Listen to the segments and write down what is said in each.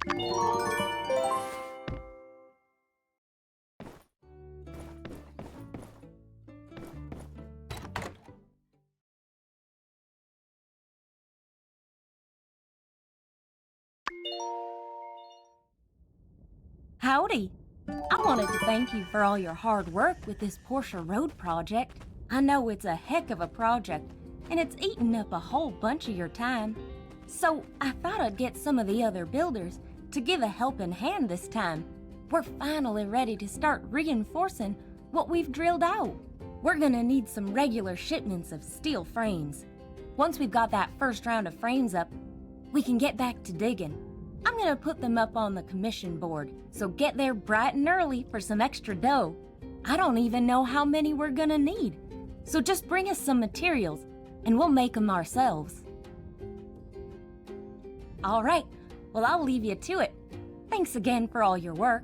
Howdy! I wanted to thank you for all your hard work with this Porsche Road project. I know it's a heck of a project, and it's eaten up a whole bunch of your time. So I thought I'd get some of the other builders to give a helping hand this time. We're finally ready to start reinforcing what we've drilled out. We're gonna need some regular shipments of steel frames. Once we've got that first round of frames up, we can get back to digging. I'm gonna put them up on the commission board, so get there bright and early for some extra dough. I don't even know how many we're gonna need, so just bring us some materials and we'll make them ourselves. All right, well, I'll leave you to it. Thanks again for all your work.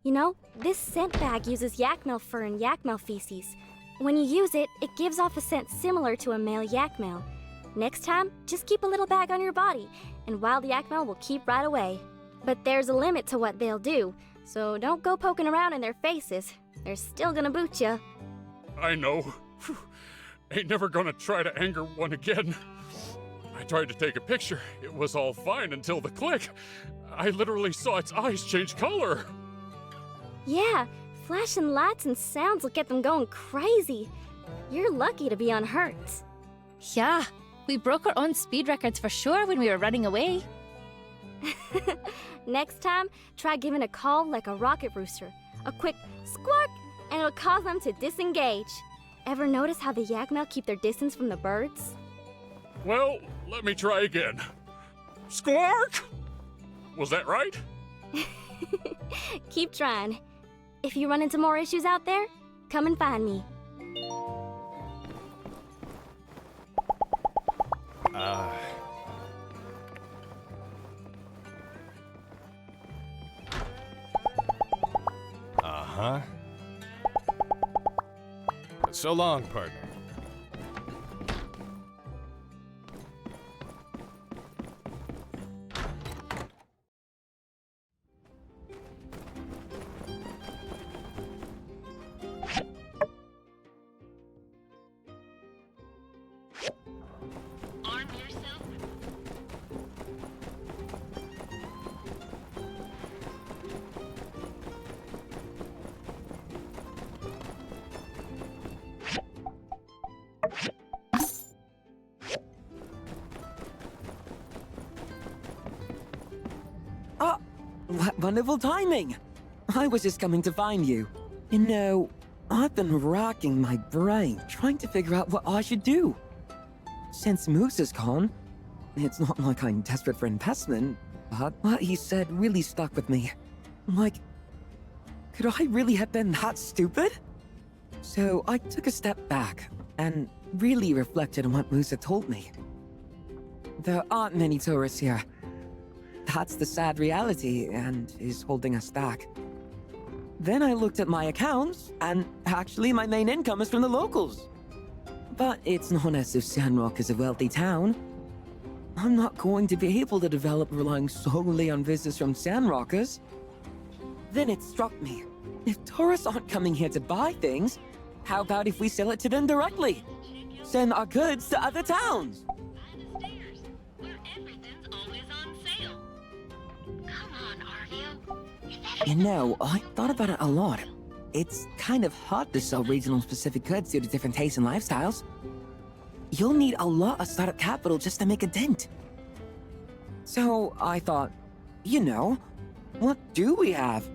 You know, this scent bag uses yak-male fur and yak-male feces. When you use it, it gives off a scent similar to a male yak-male. Next time, just keep a little bag on your body, and wild yak-male will keep right away. But there's a limit to what they'll do, so don't go poking around in their faces. They're still gonna boot ya. I know. Whew. Ain't never gonna try to anger one again. I tried to take a picture. It was all fine until the click. I literally saw its eyes change color. Yeah, flashing lights and sounds will get them going crazy. You're lucky to be unhurt. Yeah, we broke our own speed records for sure when we were running away. Next time, try giving a call like a rocket rooster. A quick squawk, and it'll cause them to disengage. Ever notice how the yak-male keep their distance from the birds? Well, let me try again. Squawk! Was that right? Keep trying. If you run into more issues out there, come and find me. Uh-huh. So long, partner. Arm yourself. Oh, what wonderful timing! I was just coming to find you. You know, I've been racking my brain trying to figure out what I should do. Since Moose is gone, it's not like I'm desperate for investment, but what he said really stuck with me. Like, could I really have been that stupid? So I took a step back and really reflected on what Moose had told me. There aren't many tourists here. That's the sad reality and is holding us back. Then I looked at my accounts, and actually my main income is from the locals. But it's not as if Sandrock is a wealthy town. I'm not going to be able to develop relying solely on visitors from Sandrockers. Then it struck me. If tourists aren't coming here to buy things, how about if we sell it to them directly? Send our goods to other towns. By the stairs, where everything's always on sale. Come on, Arvio. You know, I thought about it a lot. It's kind of hard to sell regional specific goods due to different tastes and lifestyles. You'll need a lot of startup capital just to make a dent. So I thought, you know, what do we have?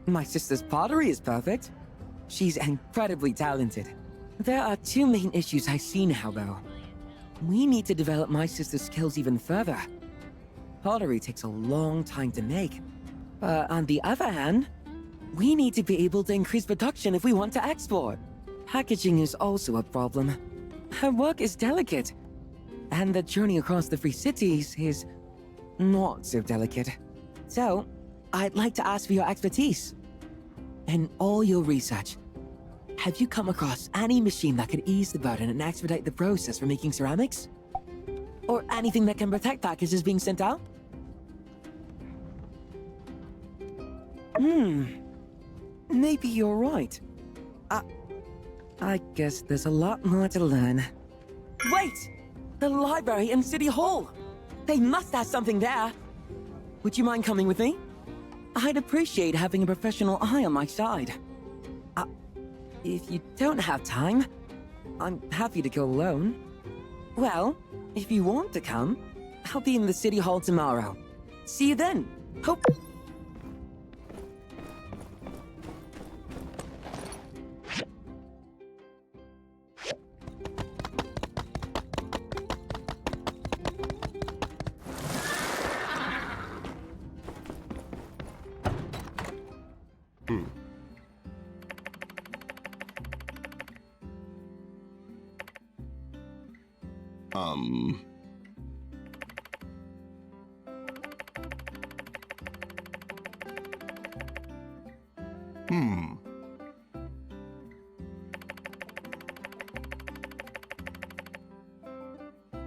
My sister's pottery is perfect. She's incredibly talented. There are two main issues I see now, though. We need to develop my sister's skills even further. Pottery takes a long time to make. But on the other hand, we need to be able to increase production if we want to export. Packaging is also a problem. Her work is delicate, and the journey across the three cities is not so delicate. So, I'd like to ask for your expertise. In all your research, have you come across any machine that could ease the burden and expedite the process for making ceramics? Or anything that can protect packages being sent out? Maybe you're right. I guess there's a lot more to learn. Wait! The library and City Hall! They must have something there! Would you mind coming with me? I'd appreciate having a professional eye on my side. If you don't have time, I'm happy to go alone. Well, if you want to come, I'll be in the City Hall tomorrow. See you then! Hope...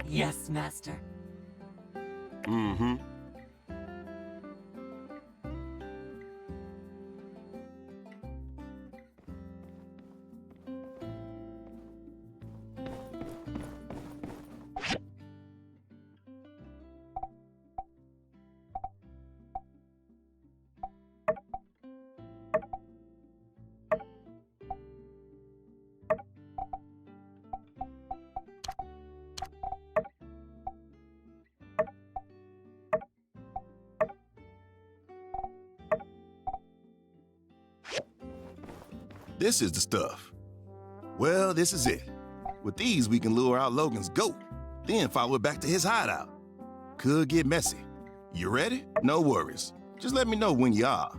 Yes, master. Mm-hmm. This is the stuff. Well, this is it. With these, we can lure out Logan's goat, then follow it back to his hideout. Could get messy. You ready? No worries. Just let me know when you are.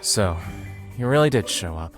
So, you really did show up.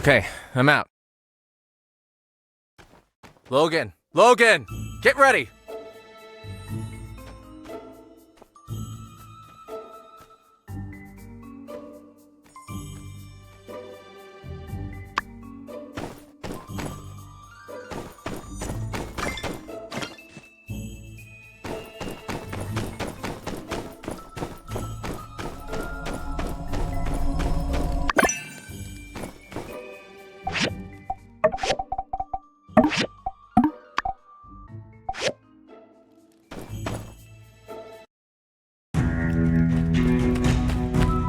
Okay, I'm out. Logan! Logan! Get ready!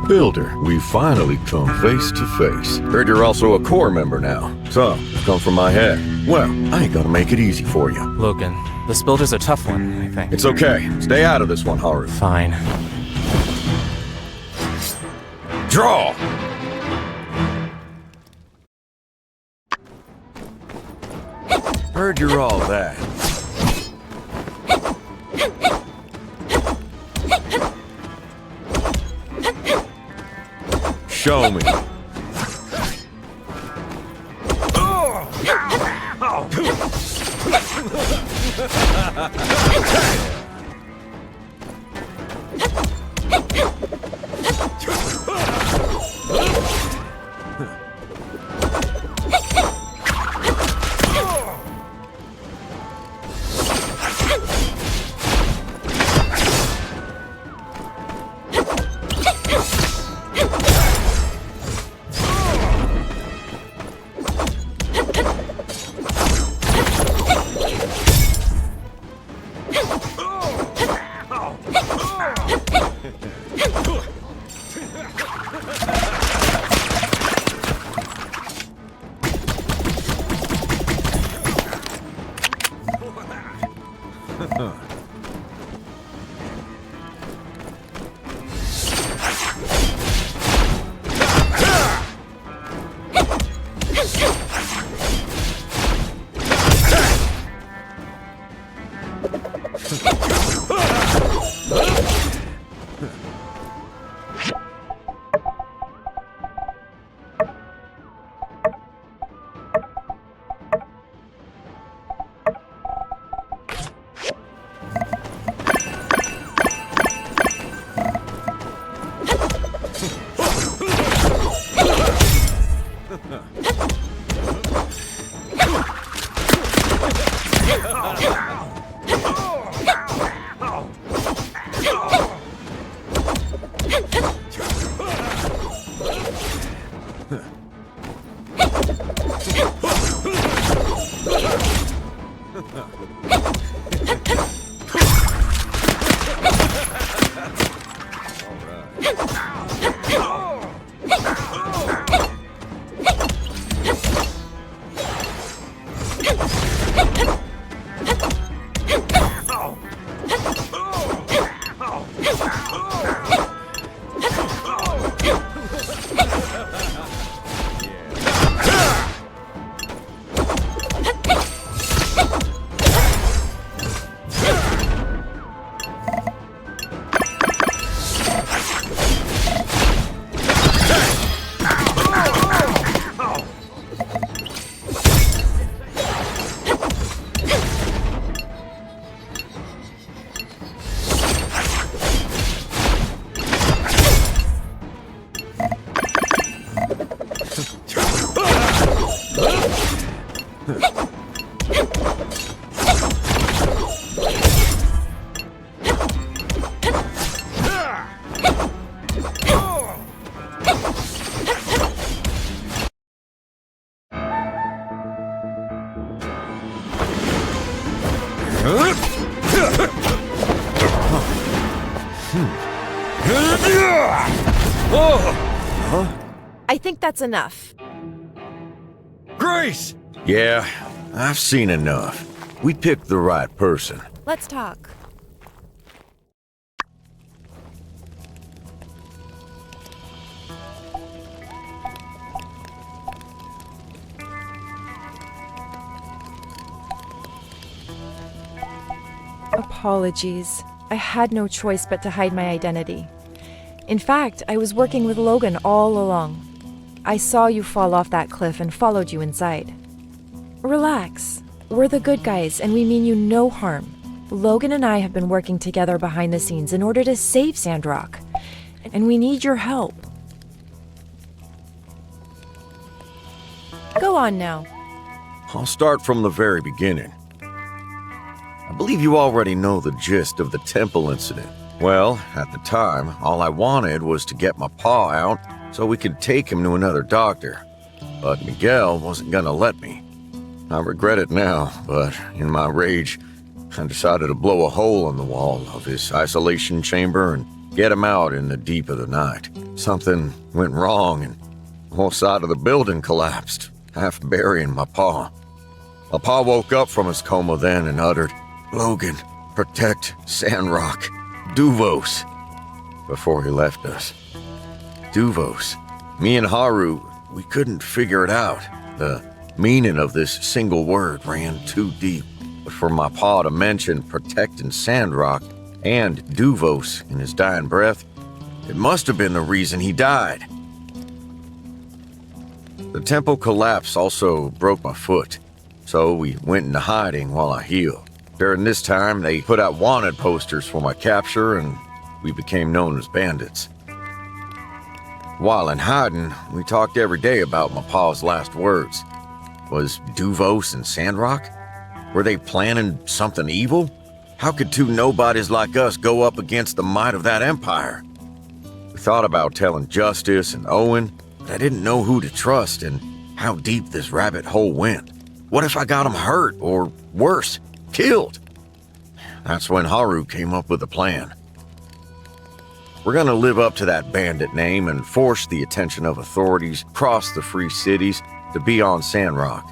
Builder, we finally come face to face. Heard you're also a core member now. So, come from my head. Well, I ain't gonna make it easy for you. Logan, this builder's a tough one, I think. It's okay. Stay out of this one, Haru. Fine. Draw! Heard you're all that. Show me. I think that's enough. Grace! Yeah, I've seen enough. We picked the right person. Let's talk. Apologies. I had no choice but to hide my identity. In fact, I was working with Logan all along. I saw you fall off that cliff and followed you inside. Relax. We're the good guys and we mean you no harm. Logan and I have been working together behind the scenes in order to save Sandrock. And we need your help. Go on now. I'll start from the very beginning. I believe you already know the gist of the temple incident. Well, at the time, all I wanted was to get my paw out so we could take him to another doctor. But Miguel wasn't gonna let me. I regret it now, but in my rage, I decided to blow a hole in the wall of his isolation chamber and get him out in the deep of the night. Something went wrong and the whole side of the building collapsed, half burying my paw. My paw woke up from his coma then and uttered, "Logan, protect Sandrock. Duvos," before he left us. Duvos. Me and Haru, we couldn't figure it out. The meaning of this single word ran too deep. But for my pa to mention protecting Sandrock and Duvos in his dying breath, it must have been the reason he died. The temple collapse also broke my foot, so we went into hiding while I healed. During this time, they put out wanted posters for my capture, and we became known as bandits. While in hiding, we talked every day about my pa's last words. Was Duvos and Sandrock? Were they planning something evil? How could two nobodies like us go up against the might of that empire? We thought about telling Justice and Owen, but I didn't know who to trust and how deep this rabbit hole went. What if I got them hurt, or worse, killed? That's when Haru came up with a plan. We're gonna live up to that bandit name and force the attention of authorities across the free cities to be on Sandrock,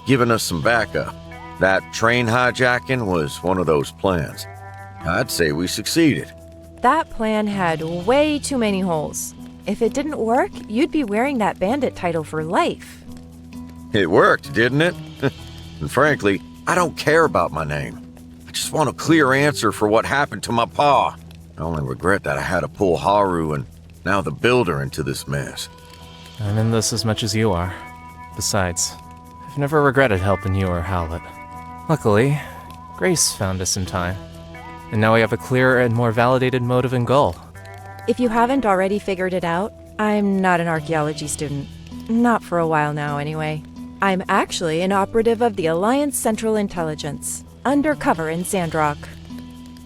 giving us some backup. That train hijacking was one of those plans. I'd say we succeeded. That plan had way too many holes. If it didn't work, you'd be wearing that bandit title for life. It worked, didn't it? And frankly, I don't care about my name. I just want a clear answer for what happened to my pa. I only regret that I had to pull Haru and now the Builder into this mess. I'm in this as much as you are. Besides, I've never regretted helping you or Howlett. Luckily, Grace found us in time. And now we have a clearer and more validated motive and goal. If you haven't already figured it out, I'm not an archaeology student. Not for a while now, anyway. I'm actually an operative of the Alliance Central Intelligence, undercover in Sandrock.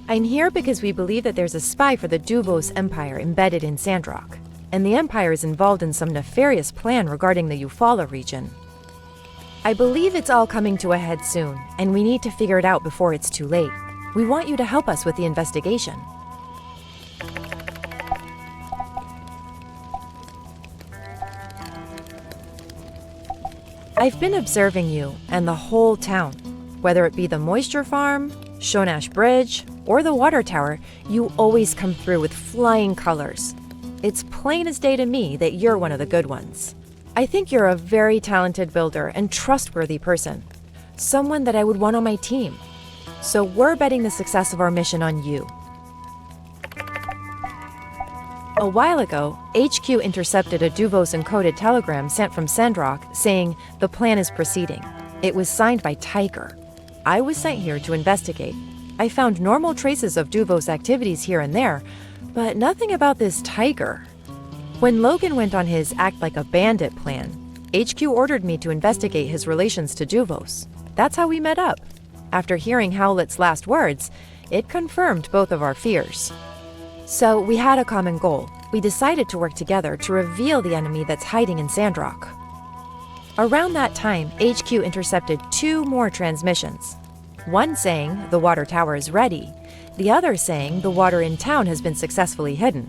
I'm here because we believe that there's a spy for the Duvos Empire embedded in Sandrock, and the Empire is involved in some nefarious plan regarding the Eufaula region. I believe it's all coming to a head soon, and we need to figure it out before it's too late. We want you to help us with the investigation. I've been observing you and the whole town. Whether it be the moisture farm, Shonash Bridge, or the water tower, you always come through with flying colors. It's plain as day to me that you're one of the good ones. I think you're a very talented builder and trustworthy person. Someone that I would want on my team. So we're betting the success of our mission on you. A while ago, HQ intercepted a Duvos encoded telegram sent from Sandrock saying the plan is proceeding. It was signed by Tiger. I was sent here to investigate. I found normal traces of Duvos activities here and there, but nothing about this Tiger. When Logan went on his act like a bandit plan, HQ ordered me to investigate his relations to Duvos. That's how we met up. After hearing Howlett's last words, it confirmed both of our fears. So we had a common goal. We decided to work together to reveal the enemy that's hiding in Sandrock. Around that time, HQ intercepted 2 more transmissions. One saying the water tower is ready, the other saying the water in town has been successfully hidden.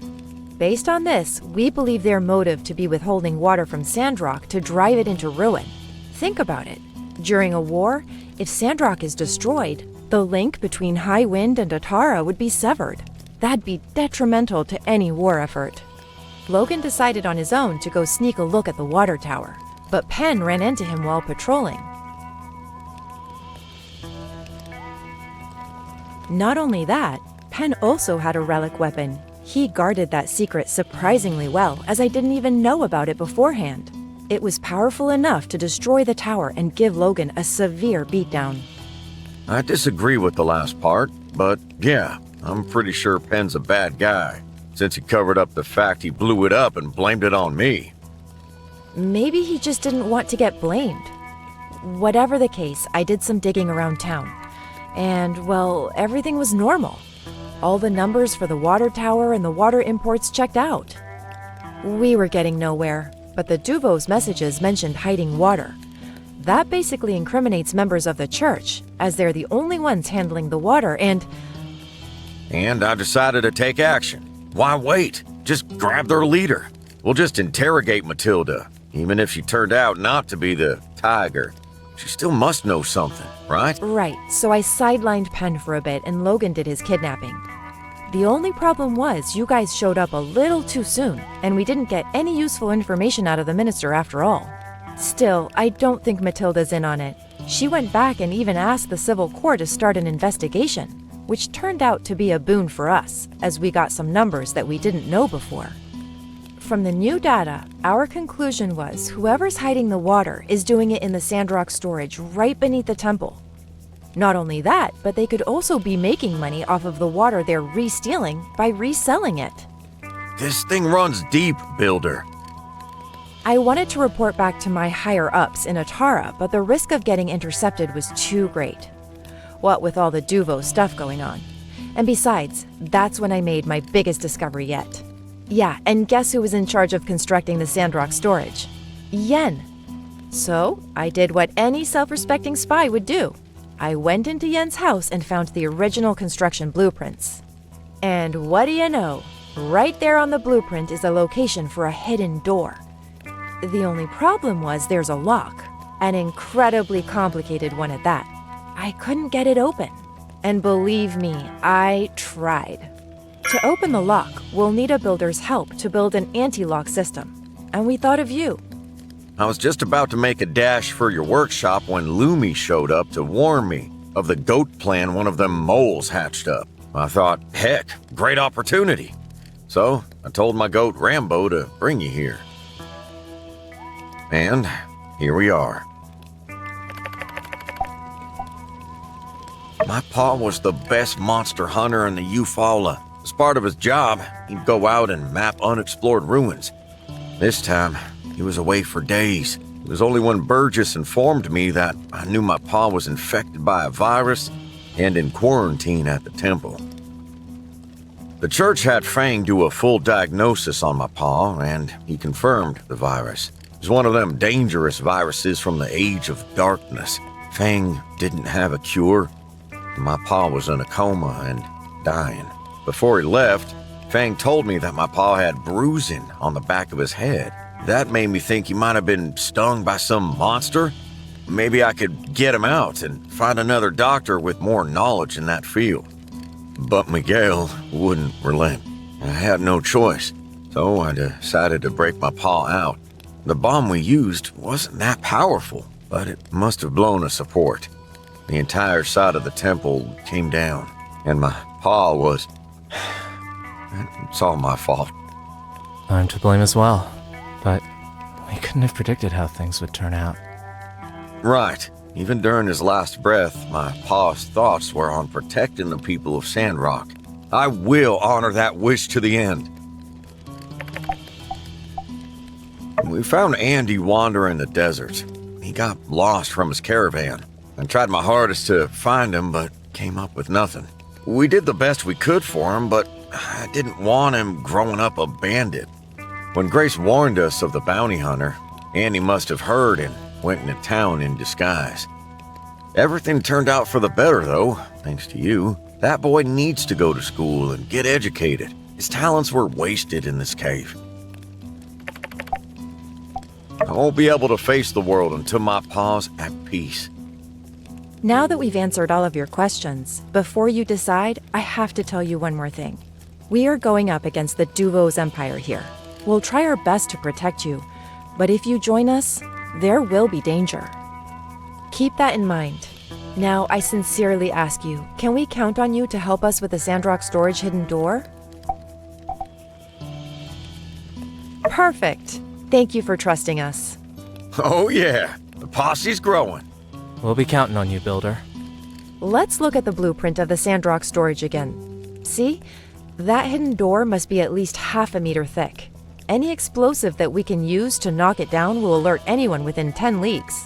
Based on this, we believe their motive to be withholding water from Sandrock to drive it into ruin. Think about it. During a war, if Sandrock is destroyed, the link between High Wind and Atara would be severed. That'd be detrimental to any war effort. Logan decided on his own to go sneak a look at the water tower, but Penn ran into him while patrolling. Not only that, Penn also had a relic weapon. He guarded that secret surprisingly well, as I didn't even know about it beforehand. It was powerful enough to destroy the tower and give Logan a severe beatdown. I disagree with the last part, but yeah, I'm pretty sure Penn's a bad guy, since he covered up the fact he blew it up and blamed it on me. Maybe he just didn't want to get blamed. Whatever the case, I did some digging around town. And, well, everything was normal. All the numbers for the water tower and the water imports checked out. We were getting nowhere, but the Duvos messages mentioned hiding water. That basically incriminates members of the church, as they're the only ones handling the water, and I decided to take action. Why wait? Just grab their leader. We'll just interrogate Matilda, even if she turned out not to be the tiger. She still must know something, right? Right, so I sidelined Penn for a bit and Logan did his kidnapping. The only problem was you guys showed up a little too soon, and we didn't get any useful information out of the minister after all. Still, I don't think Matilda's in on it. She went back and even asked the civil court to start an investigation, which turned out to be a boon for us, as we got some numbers that we didn't know before. From the new data, our conclusion was whoever's hiding the water is doing it in the Sandrock storage right beneath the temple. Not only that, but they could also be making money off of the water they're re-stealing by reselling it. This thing runs deep, Builder. I wanted to report back to my higher-ups in Atara, but the risk of getting intercepted was too great. What with all the Duvo stuff going on. And besides, that's when I made my biggest discovery yet. Yeah, and guess who was in charge of constructing the Sandrock storage? Yen. So, I did what any self-respecting spy would do. I went into Yen's house and found the original construction blueprints. And what do you know? Right there on the blueprint is a location for a hidden door. The only problem was there's a lock, an incredibly complicated one at that. I couldn't get it open. And believe me, I tried. To open the lock, we'll need a builder's help to build an anti-lock system. And we thought of you. I was just about to make a dash for your workshop when Lumi showed up to warn me of the goat plan one of them moles hatched up. I thought, heck, great opportunity. So I told my goat Rambo to bring you here. And here we are. My pa was the best monster hunter in the Eufaula. As part of his job, he'd go out and map unexplored ruins. This time, he was away for days. It was only when Burgess informed me that I knew my pa was infected by a virus and in quarantine at the temple. The church had Fang do a full diagnosis on my pa, and he confirmed the virus. It was one of them dangerous viruses from the Age of Darkness. Fang didn't have a cure. My pa was in a coma and dying. Before he left, Fang told me that my pa had bruising on the back of his head. That made me think he might have been stung by some monster. Maybe I could get him out and find another doctor with more knowledge in that field. But Miguel wouldn't relent. I had no choice, so I decided to break my pa out. The bomb we used wasn't that powerful, but it must have blown a support. The entire side of the temple came down, and my pa was... It's all my fault. I'm to blame as well, but we couldn't have predicted how things would turn out. Right. Even during his last breath, my pa's thoughts were on protecting the people of Sandrock. I will honor that wish to the end. We found Andy wandering the desert. He got lost from his caravan. I tried my hardest to find him, but came up with nothing. We did the best we could for him, but I didn't want him growing up a bandit. When Grace warned us of the bounty hunter, Andy must have heard and went into town in disguise. Everything turned out for the better, though, thanks to you. That boy needs to go to school and get educated. His talents were wasted in this cave. I won't be able to face the world until my pa's at peace. Now that we've answered all of your questions, before you decide, I have to tell you one more thing. We are going up against the Duvo's empire here. We'll try our best to protect you, but if you join us, there will be danger. Keep that in mind. Now, I sincerely ask you, can we count on you to help us with the Sandrock storage hidden door? Perfect. Thank you for trusting us. Oh yeah, the posse's growing. We'll be counting on you, Builder. Let's look at the blueprint of the Sandrock storage again. See? That hidden door must be at least half a meter thick. Any explosive that we can use to knock it down will alert anyone within 10 leagues.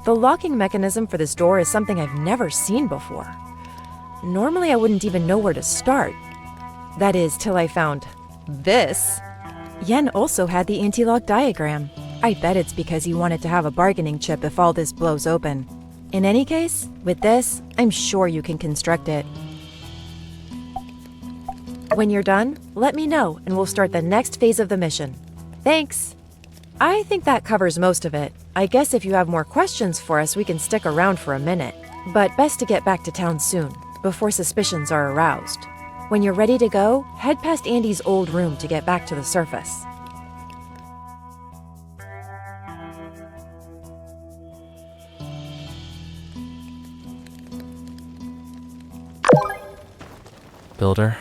The locking mechanism for this door is something I've never seen before. Normally I wouldn't even know where to start. That is, till I found this. Yen also had the anti-lock diagram. I bet it's because he wanted to have a bargaining chip if all this blows open. In any case, with this, I'm sure you can construct it. When you're done, let me know and we'll start the next phase of the mission. Thanks! I think that covers most of it. I guess if you have more questions for us, we can stick around for a minute. But best to get back to town soon, before suspicions are aroused. When you're ready to go, head past Andy's old room to get back to the surface. Builder,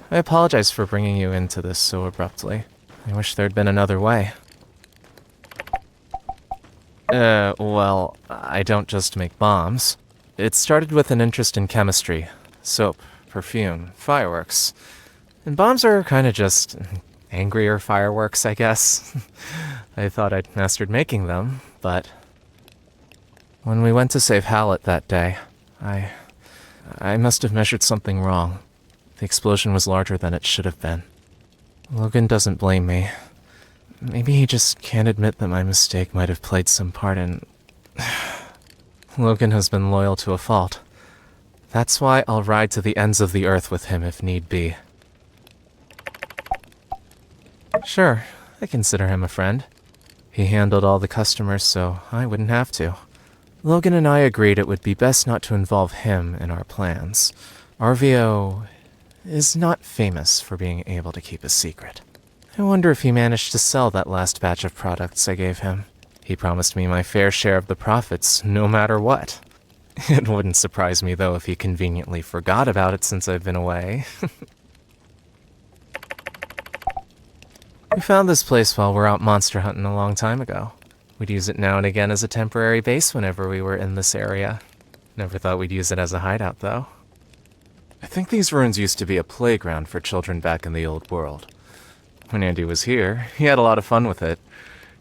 I apologize for bringing you into this so abruptly. I wish there'd been another way. Well, I don't just make bombs. It started with an interest in chemistry, soap, perfume, fireworks. And bombs are kinda just angrier fireworks, I guess. I thought I'd mastered making them, but when we went to save Hallett that day, I must have measured something wrong. The explosion was larger than it should have been. Logan doesn't blame me. Maybe he just can't admit that my mistake might have played some part in... Logan has been loyal to a fault. That's why I'll ride to the ends of the earth with him if need be. Sure, I consider him a friend. He handled all the customers, so I wouldn't have to. Logan and I agreed it would be best not to involve him in our plans. RVO is not famous for being able to keep a secret. I wonder if he managed to sell that last batch of products I gave him. He promised me my fair share of the profits, no matter what. It wouldn't surprise me, though, if he conveniently forgot about it since I've been away. We found this place while we're out monster hunting a long time ago. We'd use it now and again as a temporary base whenever we were in this area. Never thought we'd use it as a hideout, though. I think these ruins used to be a playground for children back in the old world. When Andy was here, he had a lot of fun with it.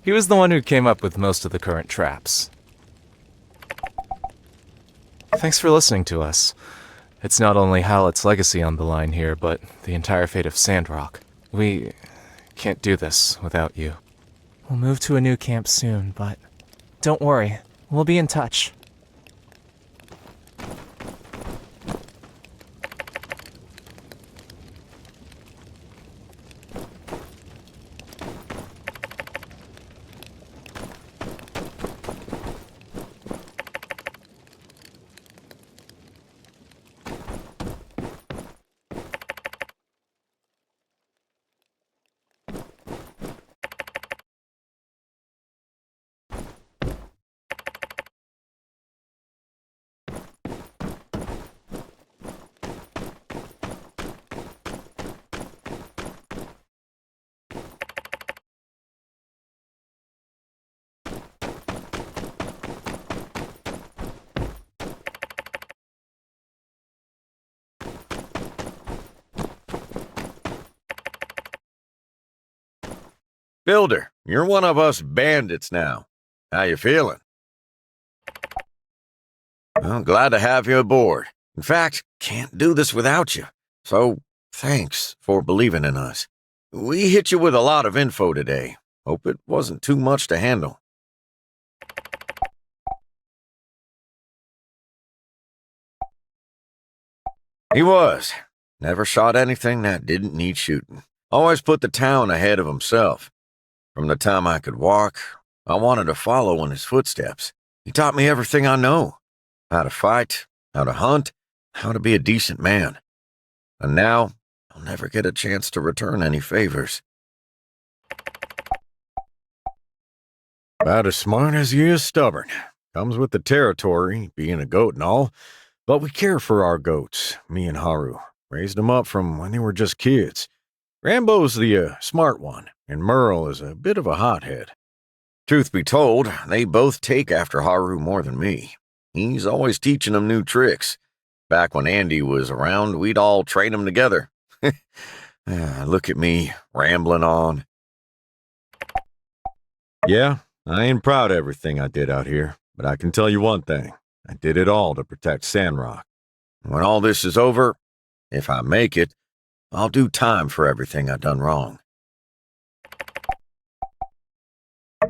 He was the one who came up with most of the current traps. Thanks for listening to us. It's not only Hallett's legacy on the line here, but the entire fate of Sandrock. We can't do this without you. We'll move to a new camp soon, but don't worry, we'll be in touch. Builder, you're one of us bandits now. How you feeling? Well, glad to have you aboard. In fact, can't do this without you. So, thanks for believing in us. We hit you with a lot of info today. Hope it wasn't too much to handle. He was. Never shot anything that didn't need shooting. Always put the town ahead of himself. From the time I could walk, I wanted to follow in his footsteps. He taught me everything I know. How to fight, how to hunt, how to be a decent man. And now, I'll never get a chance to return any favors. About as smart as he is stubborn. Comes with the territory, being a goat and all. But we care for our goats, me and Haru. Raised them up from when they were just kids. Rambo's the smart one, and Merle is a bit of a hothead. Truth be told, they both take after Haru more than me. He's always teaching them new tricks. Back when Andy was around, we'd all train them together. Look at me, rambling on. Yeah, I ain't proud of everything I did out here, but I can tell you one thing. I did it all to protect Sandrock. When all this is over, if I make it, I'll do time for everything I done wrong.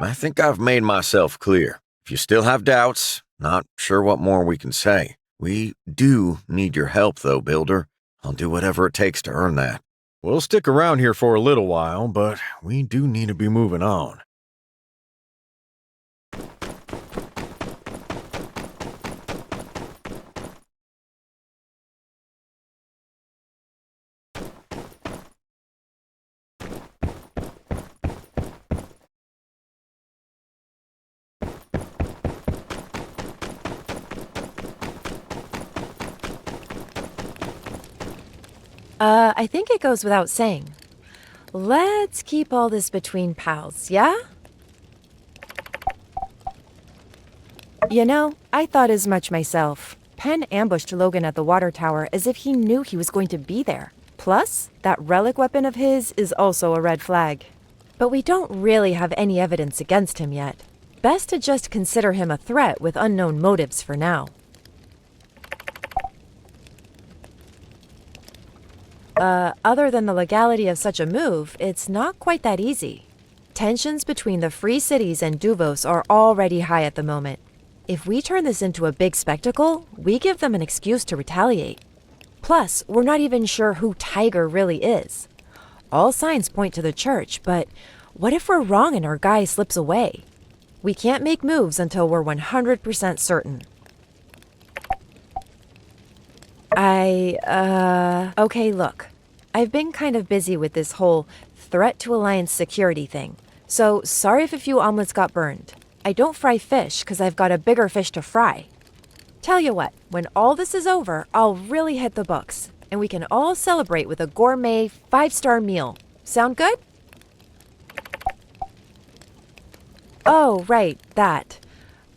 I think I've made myself clear. If you still have doubts, not sure what more we can say. We do need your help, though, Builder. I'll do whatever it takes to earn that. We'll stick around here for a little while, but we do need to be moving on. I think it goes without saying. Let's keep all this between pals, yeah? You know, I thought as much myself. Penn ambushed Logan at the water tower as if he knew he was going to be there. Plus, that relic weapon of his is also a red flag. But we don't really have any evidence against him yet. Best to just consider him a threat with unknown motives for now. Other than the legality of such a move, it's not quite that easy. Tensions between the Free Cities and Duvos are already high at the moment. If we turn this into a big spectacle, we give them an excuse to retaliate. Plus, we're not even sure who Tiger really is. All signs point to the church, but what if we're wrong and our guy slips away? We can't make moves until we're 100% certain. Okay, look. I've been kind of busy with this whole threat to Alliance security thing, so sorry if a few omelets got burned. I don't fry fish because I've got a bigger fish to fry. Tell you what, when all this is over, I'll really hit the books, and we can all celebrate with a gourmet 5-star meal. Sound good? Oh, right, that.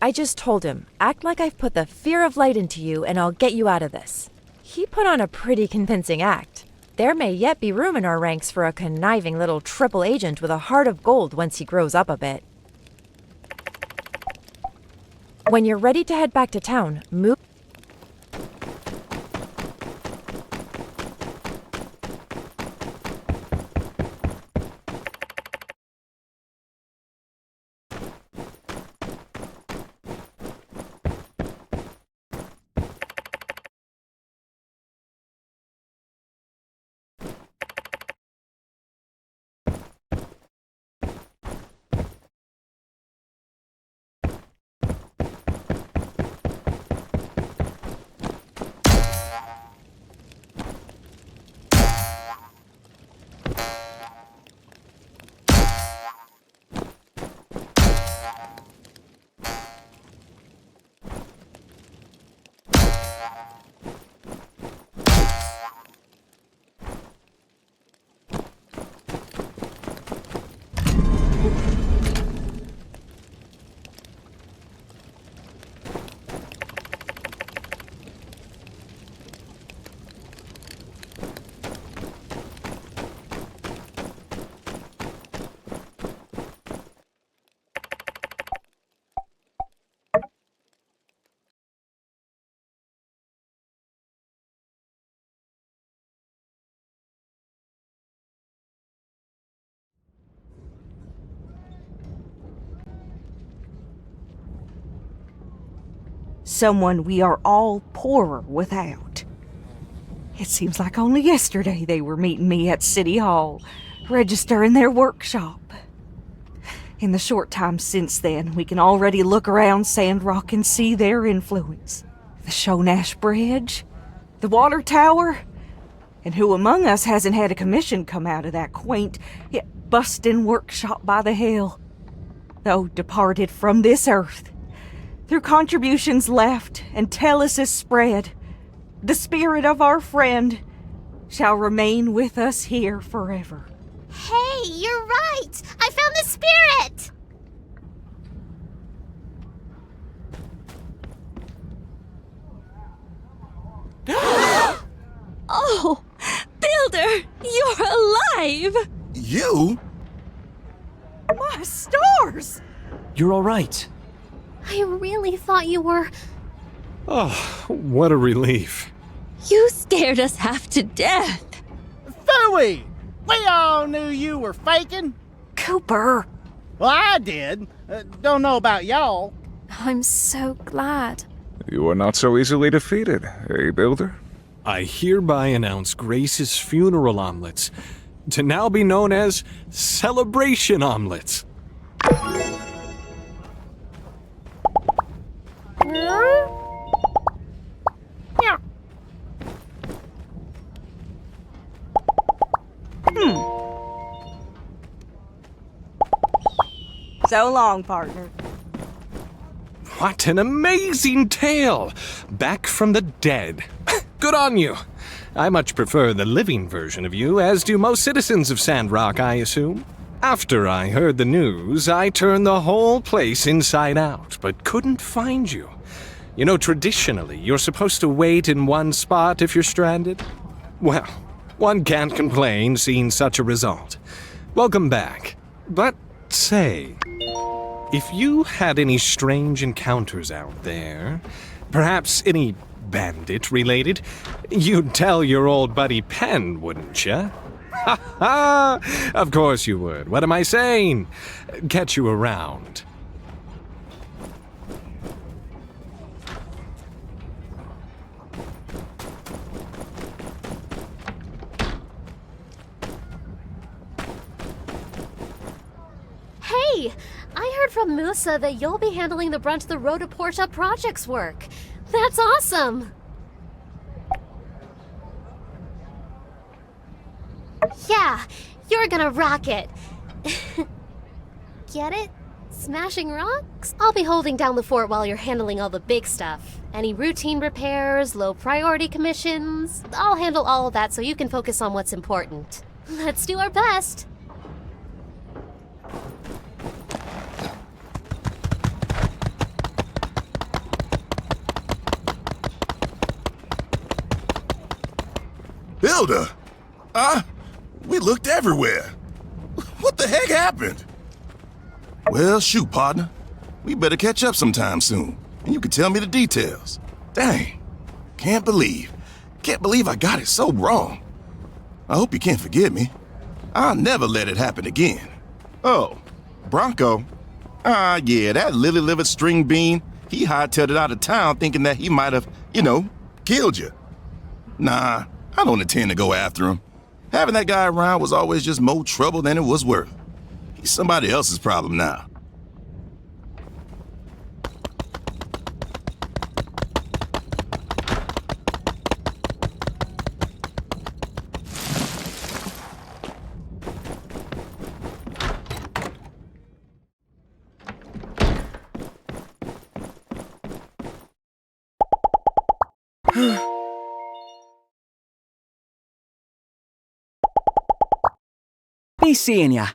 I just told him, act like I've put the fear of light into you and I'll get you out of this. He put on a pretty convincing act. There may yet be room in our ranks for a conniving little triple agent with a heart of gold once he grows up a bit. When you're ready to head back to town, move... Someone we are all poorer without. It seems like only yesterday they were meeting me at City Hall, registering their workshop. In the short time since then, we can already look around Sandrock and see their influence. The Shonash Bridge, the water tower, and who among us hasn't had a commission come out of that quaint yet bustin' workshop by the hill, though departed from this earth. Through contributions left and telesis spread, the spirit of our friend shall remain with us here forever. Hey, you're right! I found the spirit! Oh, Builder, you're alive! You? My stars! You're all right. I really thought you were... Oh, what a relief. You scared us half to death. Phooey! We all knew you were faking. Cooper! Well, I did. Don't know about y'all. I'm so glad. You are not so easily defeated, eh, Builder? I hereby announce Grace's funeral omelets to now be known as Celebration Omelets. So long, partner. What an amazing tale! Back from the dead. Good on you. I much prefer the living version of you, as do most citizens of Sandrock, I assume. After I heard the news, I turned the whole place inside out, but couldn't find you. You know, traditionally, you're supposed to wait in one spot if you're stranded. Well, one can't complain seeing such a result. Welcome back. But say, if you had any strange encounters out there, perhaps any bandit-related, you'd tell your old buddy Penn, wouldn't you? Ha ha! Of course you would. What am I saying? Catch you around. Hey! I heard from Musa that you'll be handling the brunt of the Road to Portia project's work. That's awesome! Yeah, you're gonna rock it. Get it? Smashing rocks? I'll be holding down the fort while you're handling all the big stuff. Any routine repairs, low priority commissions. I'll handle all of that so you can focus on what's important. Let's do our best. Builder! We looked everywhere. What the heck happened? Well, shoot, partner. We better catch up sometime soon, and you can tell me the details. Dang. Can't believe I got it so wrong. I hope you can't forgive me. I'll never let it happen again. Oh, Bronco? Yeah, that lily-livered string bean. He hightailed it out of town thinking that he might have, killed you. Nah, I don't intend to go after him. Having that guy around was always just more trouble than it was worth. He's somebody else's problem now. Be seeing ya.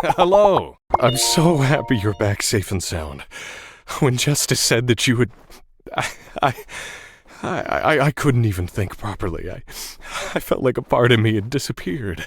Hello. I'm so happy you're back safe and sound. When Justice said that you would... I couldn't even think properly. I felt like a part of me had disappeared.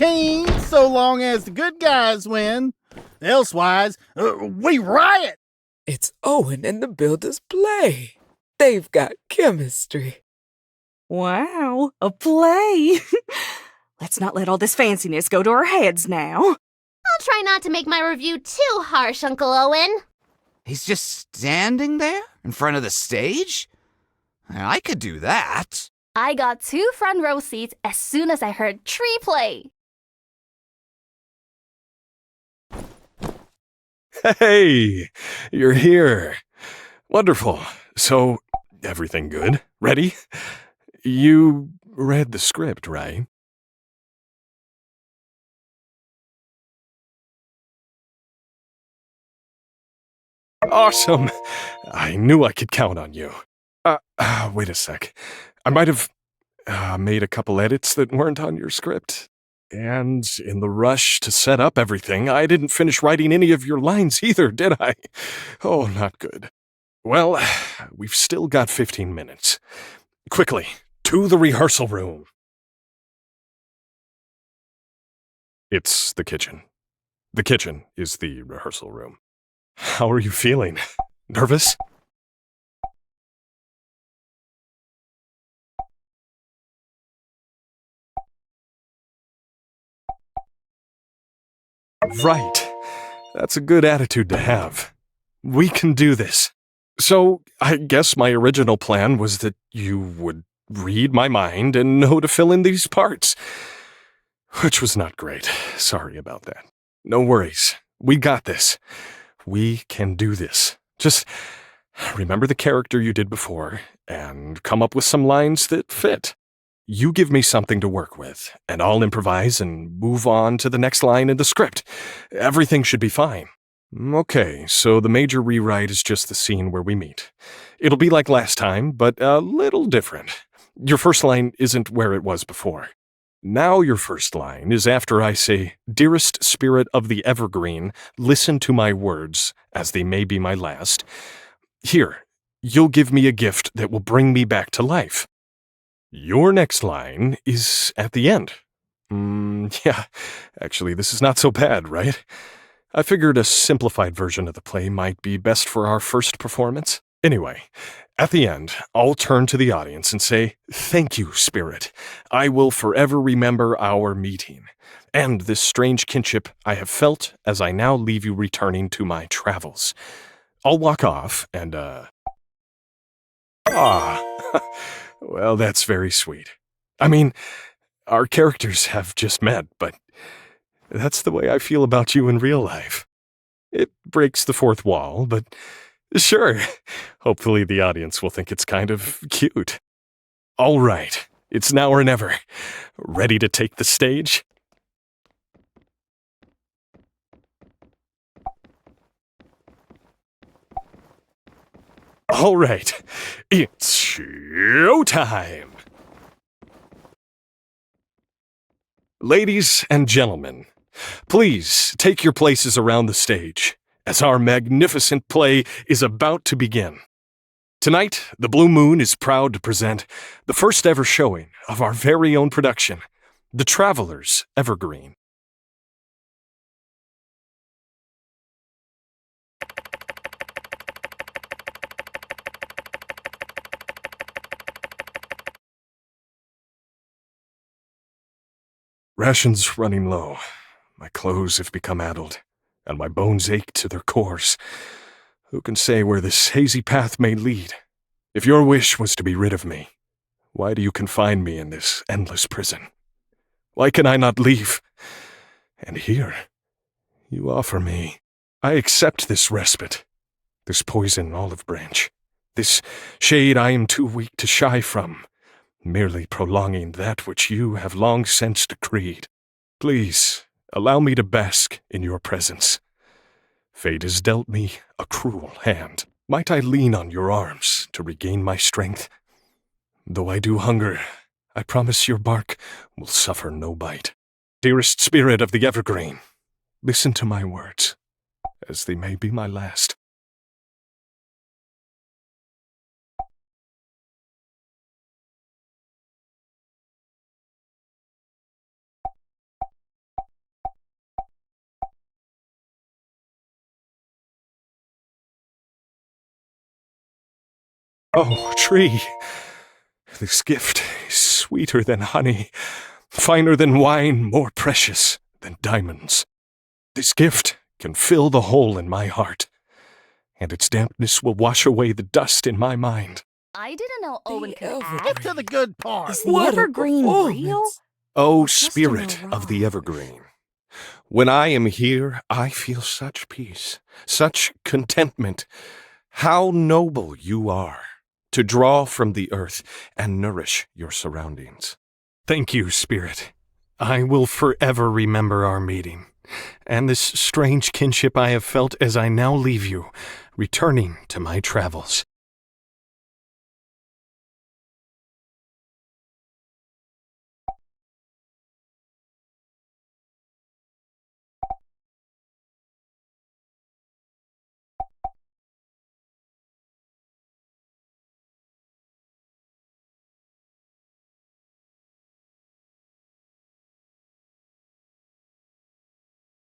routine so long as the good guys win. Elsewise, we riot. It's Owen and the Builders play. They've got chemistry. Wow, a play. Let's not let all this fanciness go to our heads now. I'll try not to make my review too harsh, Uncle Owen. He's just standing there in front of the stage? I could do that. I got 2 front row seats as soon as I heard Tree play. Hey, you're here. Wonderful. So, everything good? Ready? You read the script, right? Awesome. I knew I could count on you. Wait a sec. I might have made a couple edits that weren't on your script. And in the rush to set up everything, I didn't finish writing any of your lines either, did I? Oh, not good. Well, we've still got 15 minutes. Quickly, to the rehearsal room. It's the kitchen. The kitchen is the rehearsal room. How are you feeling? Nervous? Right. That's a good attitude to have. We can do this. So, I guess my original plan was that you would read my mind and know to fill in these parts. Which was not great. Sorry about that. No worries. We got this. We can do this. Just remember the character you did before and come up with some lines that fit. You give me something to work with, and I'll improvise and move on to the next line in the script. Everything should be fine. Okay, so the major rewrite is just the scene where we meet. It'll be like last time, but a little different. Your first line isn't where it was before. Now your first line is after I say, "Dearest spirit of the evergreen, listen to my words, as they may be my last. Here, you'll give me a gift that will bring me back to life." Your next line is at the end. Yeah, actually, this is not so bad, right? I figured a simplified version of the play might be best for our first performance. Anyway, at the end, I'll turn to the audience and say, "Thank you, Spirit. I will forever remember our meeting, and this strange kinship I have felt as I now leave you returning to my travels." I'll walk off and, well, that's very sweet. I mean, our characters have just met, but that's the way I feel about you in real life. It breaks the fourth wall, but sure, hopefully the audience will think it's kind of cute. All right, it's now or never. Ready to take the stage? All right, it's showtime! Ladies and gentlemen, please take your places around the stage, as our magnificent play is about to begin. Tonight, the Blue Moon is proud to present the first ever showing of our very own production, The Traveler's Evergreen. Rations running low. My clothes have become addled, and my bones ache to their cores. Who can say where this hazy path may lead? If your wish was to be rid of me, why do you confine me in this endless prison? Why can I not leave? And here, you offer me. I accept this respite, this poison olive branch, this shade I am too weak to shy from, merely prolonging that which you have long since decreed. Please, allow me to bask in your presence. Fate has dealt me a cruel hand. Might I lean on your arms to regain my strength? Though I do hunger, I promise your bark will suffer no bite. Dearest spirit of the evergreen, listen to my words, as they may be my last. Oh, tree, this gift is sweeter than honey, finer than wine, more precious than diamonds. This gift can fill the hole in my heart, and its dampness will wash away the dust in my mind. I didn't know Owen could Get act. to the good part. Is the evergreen real? O spirit of the evergreen, when I am here, I feel such peace, such contentment. How noble you are to draw from the earth and nourish your surroundings. Thank you, Spirit. I will forever remember our meeting, and this strange kinship I have felt as I now leave you, returning to my travels.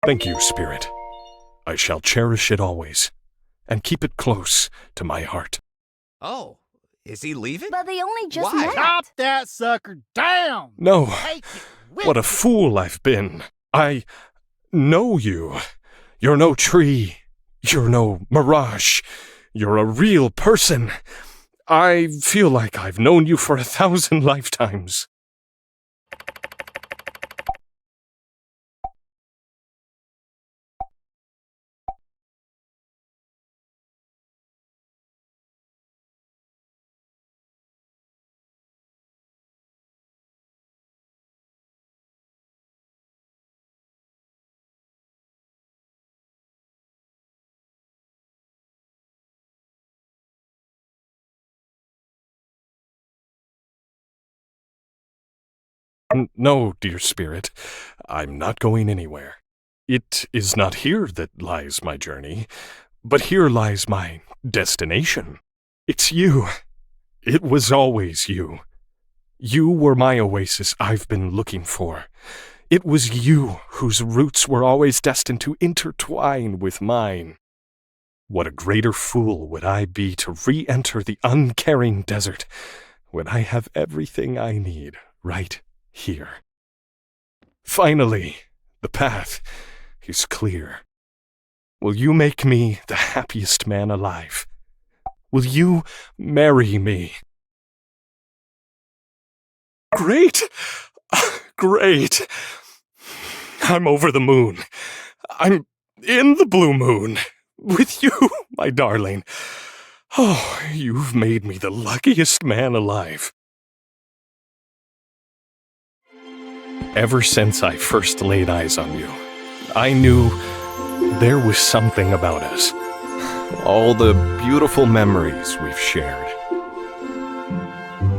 Thank you, Spirit. I shall cherish it always, and keep it close to my heart. Oh, is he leaving? But they only just Why? met. Chop that sucker down. No, Take it with what a you. fool I've been. I know you. You're no tree. You're no mirage. You're a real person. I feel like I've known you for 1,000 lifetimes. No, dear Spirit, I'm not going anywhere. It is not here that lies my journey, but here lies my destination. It's you. It was always you. You were my oasis I've been looking for. It was you whose roots were always destined to intertwine with mine. What a greater fool would I be to re-enter the uncaring desert when I have everything I need right here. Finally, the path is clear. Will you make me the happiest man alive? Will you marry me? Great! Great! I'm over the moon. I'm in the blue moon. With you, my darling. Oh, you've made me the luckiest man alive. Ever since I first laid eyes on you, I knew there was something about us. All the beautiful memories we've shared.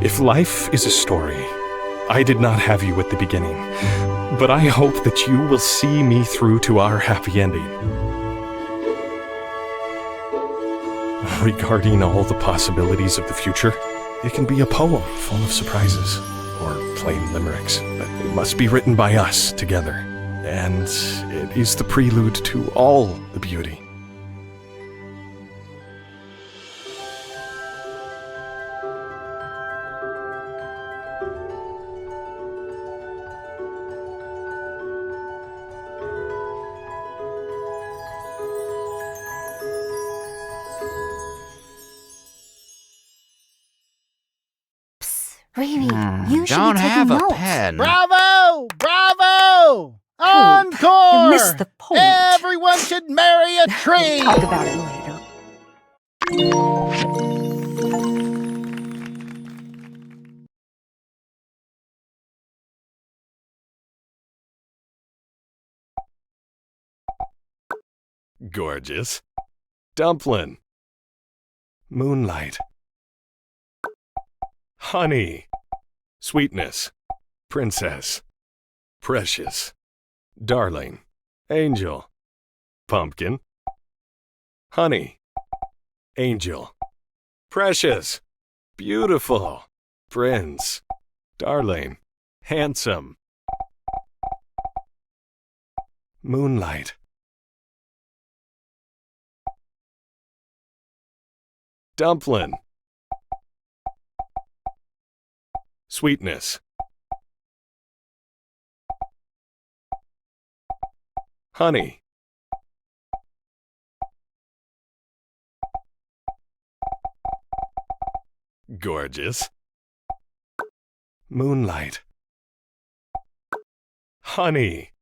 If life is a story, I did not have you at the beginning, but I hope that you will see me through to our happy ending. Regarding all the possibilities of the future, it can be a poem full of surprises, or plain limericks, but it must be written by us together, and it is the prelude to all the beauty. Really, you should Don't be taking have a notes. pen. Bravo! Bravo! Encore! You missed the point. Everyone should marry a tree. Talk about it later. Gorgeous. Dumpling. Moonlight. Honey. Sweetness. Princess. Precious. Darling. Angel. Pumpkin. Honey. Angel. Precious. Beautiful. Prince. Darling. Handsome. Moonlight. Dumpling. Sweetness. Honey. Gorgeous. Moonlight. Honey.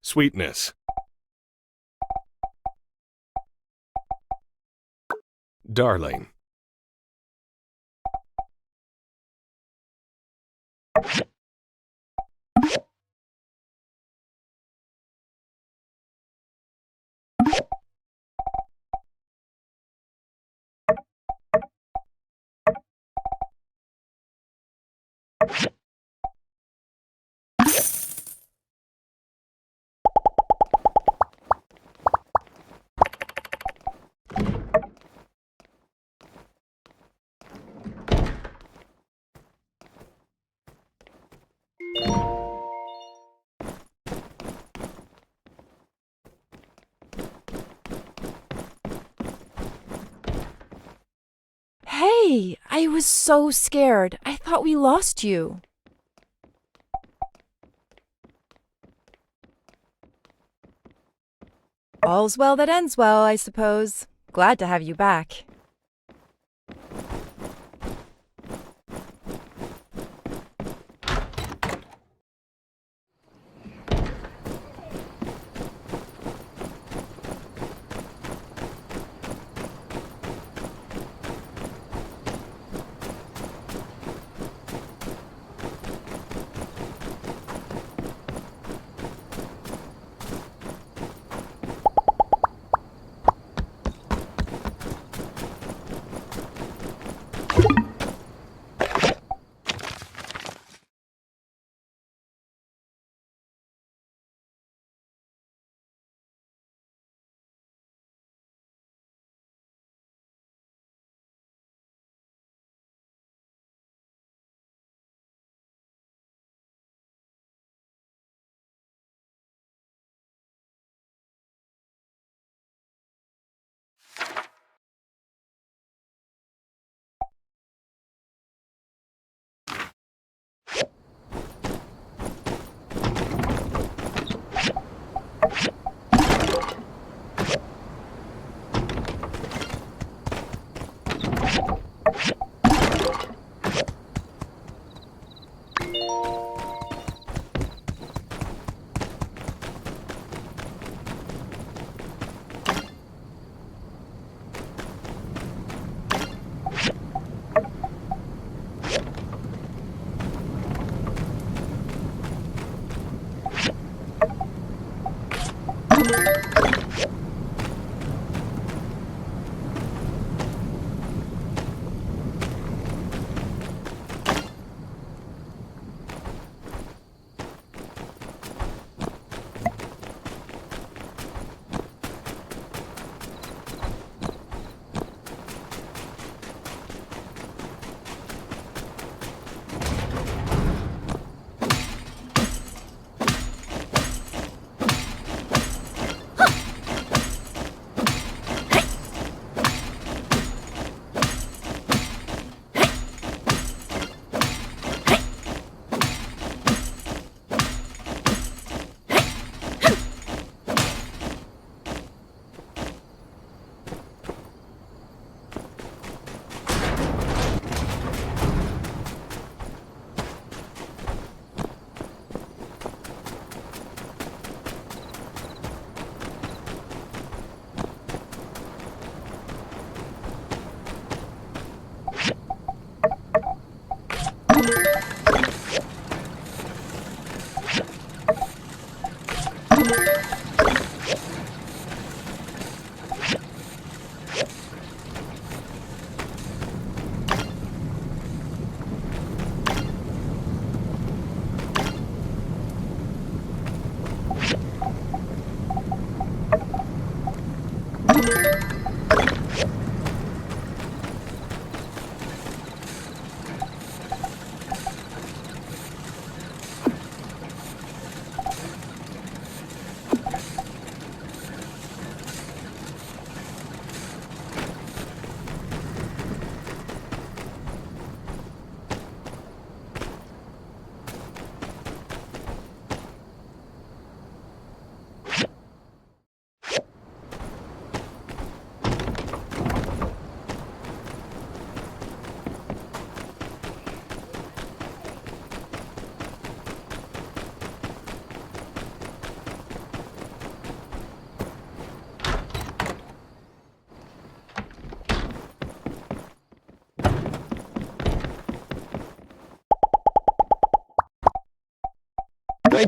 Sweetness. Darling. Hey, I was so scared. I thought we lost you. All's well that ends well, I suppose. Glad to have you back.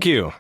Thank you.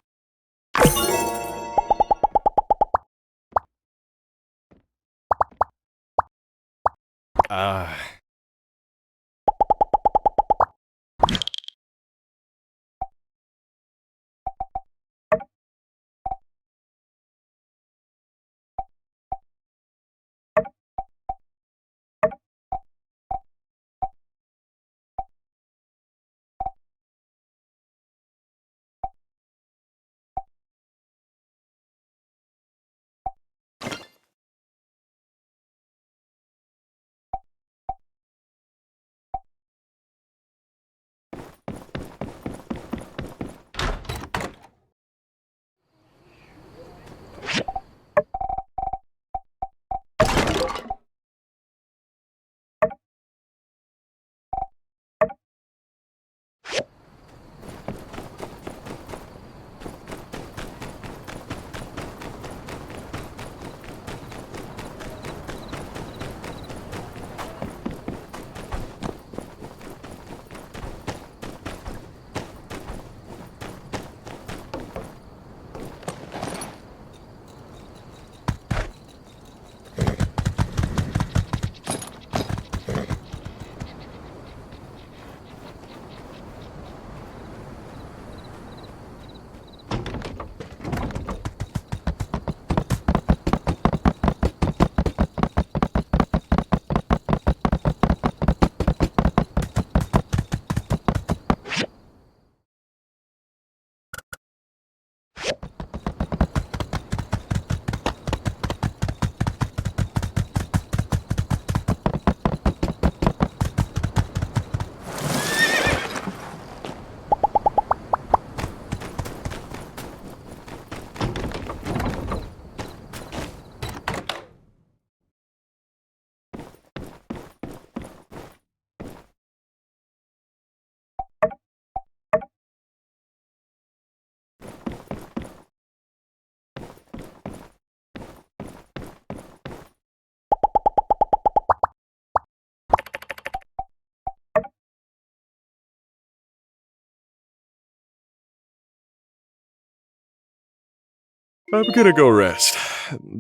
I'm gonna go rest.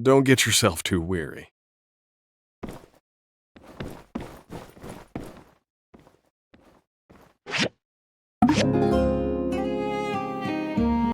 Don't get yourself too weary.